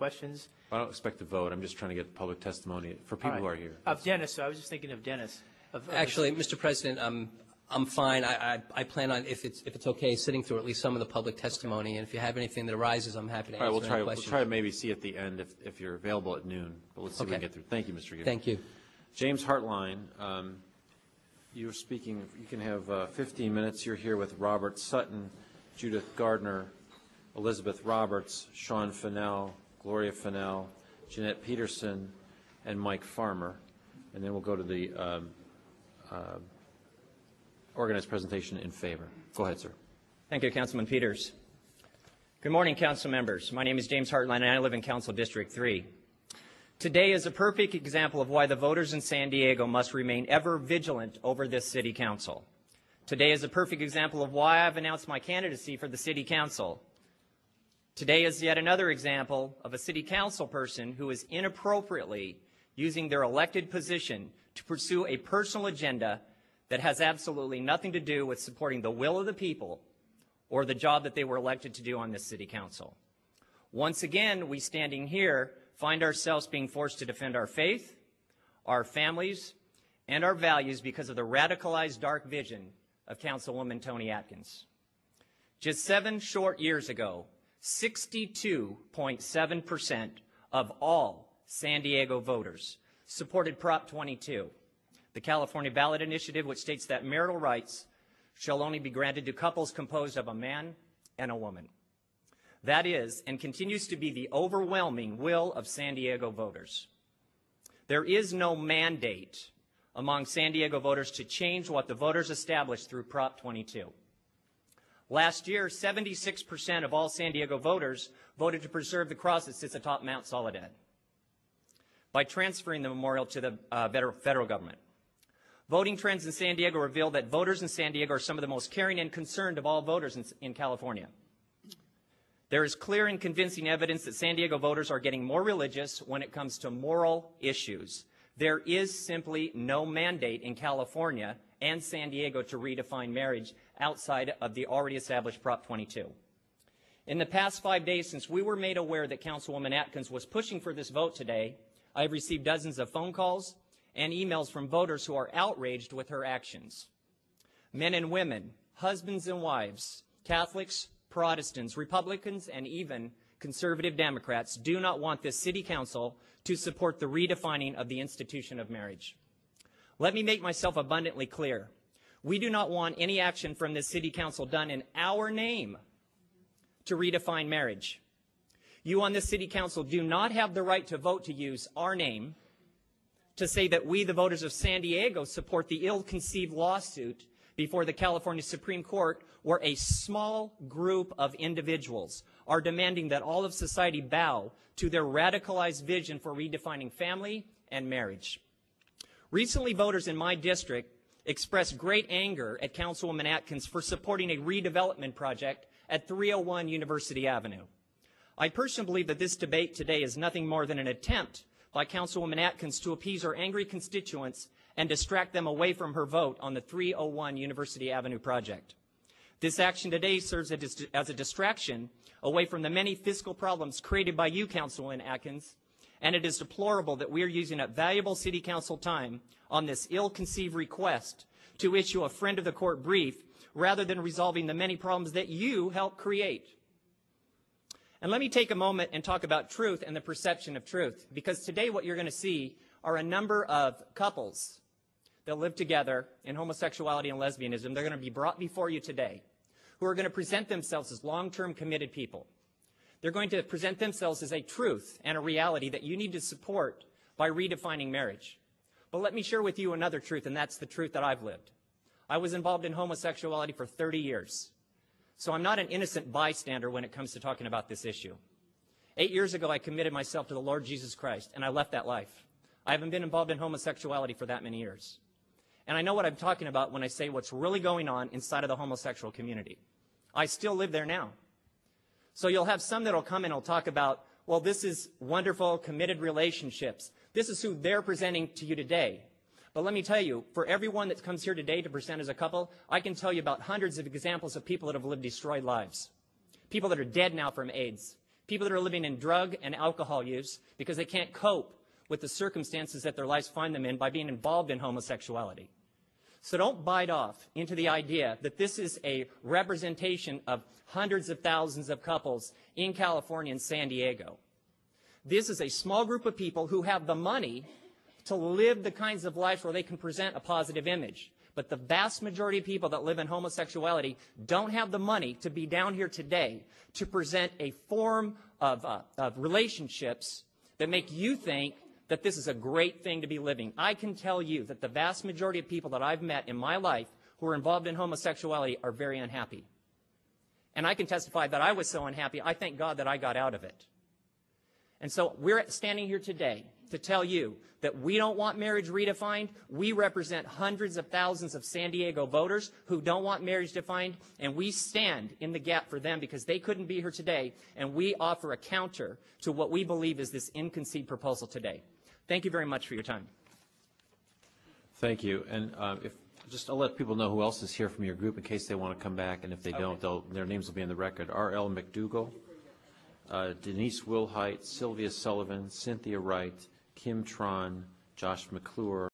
questions? I don't expect to vote. I'm just trying to get public testimony for people who are here. Of Dennis, so I was just thinking of Dennis. Actually, Mr. President, I'm fine. I plan on, if it's okay, sitting through at least some of the public testimony. And if you have anything that arises, I'm happy to answer any questions. We'll try to maybe see at the end if you're available at noon. But let's see if we can get through. Thank you, Mr. Gibbons. Thank you. James Hartline, you're speaking. You can have 15 minutes. You're here with Robert Sutton, Judith Gardner, Elizabeth Roberts, Sean Fennell, Gloria Fennell, Jeanette Peterson, and Mike Farmer. And then we'll go to the organized presentation in favor. Go ahead, sir. Thank you, Councilman Peters. Good morning, council members. My name is James Hartline, and I live in Council District 3. Today is a perfect example of why the voters in San Diego must remain ever vigilant over this city council. Today is a perfect example of why I've announced my candidacy for the city council. Today is yet another example of a city council person who is inappropriately using their elected position to pursue a personal agenda that has absolutely nothing to do with supporting the will of the people or the job that they were elected to do on this city council. Once again, we standing here find ourselves being forced to defend our faith, our families, and our values because of the radicalized dark vision of Councilwoman Toni Atkins. Just 7 short years ago, 62.7% of all San Diego voters supported Prop 22, the California ballot initiative, which states that marital rights shall only be granted to couples composed of a man and a woman. That is, and continues to be, the overwhelming will of San Diego voters. There is no mandate among San Diego voters to change what the voters established through Prop 22. Last year, 76% of all San Diego voters voted to preserve the cross that sits atop Mount Soledad by transferring the memorial to the federal government. Voting trends in San Diego reveal that voters in San Diego are some of the most caring and concerned of all voters in California. There is clear and convincing evidence that San Diego voters are getting more religious when it comes to moral issues. There is simply no mandate in California and San Diego to redefine marriage outside of the already established Prop 22. In the past 5 days since we were made aware that Councilwoman Atkins was pushing for this vote today, I have received dozens of phone calls and emails from voters who are outraged with her actions. Men and women, husbands and wives, Catholics, Protestants, Republicans, and even conservative Democrats do not want this city council to support the redefining of the institution of marriage. Let me make myself abundantly clear. We do not want any action from this city council done in our name to redefine marriage. You on this city council do not have the right to vote to use our name to say that we, the voters of San Diego, support the ill-conceived lawsuit before the California Supreme Court, where a small group of individuals are demanding that all of society bow to their radicalized vision for redefining family and marriage. Recently, voters in my district expressed great anger at Councilwoman Atkins for supporting a redevelopment project at 301 University Avenue. I personally believe that this debate today is nothing more than an attempt by Councilwoman Atkins to appease her angry constituents and distract them away from her vote on the 301 University Avenue project. This action today serves as a distraction away from the many fiscal problems created by you, Councilwoman Atkins, and it is deplorable that we are using up valuable city council time on this ill-conceived request to issue a friend of the court brief rather than resolving the many problems that you helped create. And let me take a moment and talk about truth and the perception of truth, because today what you're going to see are a number of couples that live together in homosexuality and lesbianism. They're going to be brought before you today, who are going to present themselves as long-term committed people. They're going to present themselves as a truth and a reality that you need to support by redefining marriage. But let me share with you another truth, and that's the truth that I've lived. I was involved in homosexuality for 30 years. So I'm not an innocent bystander when it comes to talking about this issue. 8 years ago, I committed myself to the Lord Jesus Christ, and I left that life. I haven't been involved in homosexuality for that many years. And I know what I'm talking about when I say what's really going on inside of the homosexual community. I still live there now. So you'll have some that will come and will talk about, well, this is wonderful, committed relationships. This is who they're presenting to you today. But let me tell you, for everyone that comes here today to present as a couple, I can tell you about hundreds of examples of people that have lived destroyed lives. People that are dead now from AIDS. people that are living in drug and alcohol use because they can't cope with the circumstances that their lives find them in by being involved in homosexuality. So don't bite off into the idea that this is a representation of hundreds of thousands of couples in California and San Diego. This is a small group of people who have the money to live the kinds of lives where they can present a positive image. But the vast majority of people that live in homosexuality don't have the money to be down here today to present a form of relationships that make you think that this is a great thing to be living. I can tell you that the vast majority of people that I've met in my life who are involved in homosexuality are very unhappy. And I can testify that I was so unhappy, I thank God that I got out of it. And so we're standing here today to tell you that we don't want marriage redefined. We represent hundreds of thousands of San Diego voters who don't want marriage defined, and we stand in the gap for them because they couldn't be here today, and we offer a counter to what we believe is this inconceived proposal today. Thank you very much for your time. Thank you. And I'll let people know who else is here from your group in case they want to come back, and if they don't, their names will be in the record. R.L. McDougall, Denise Wilhite, Sylvia Sullivan, Cynthia Wright, Kim Tron, Josh McClure,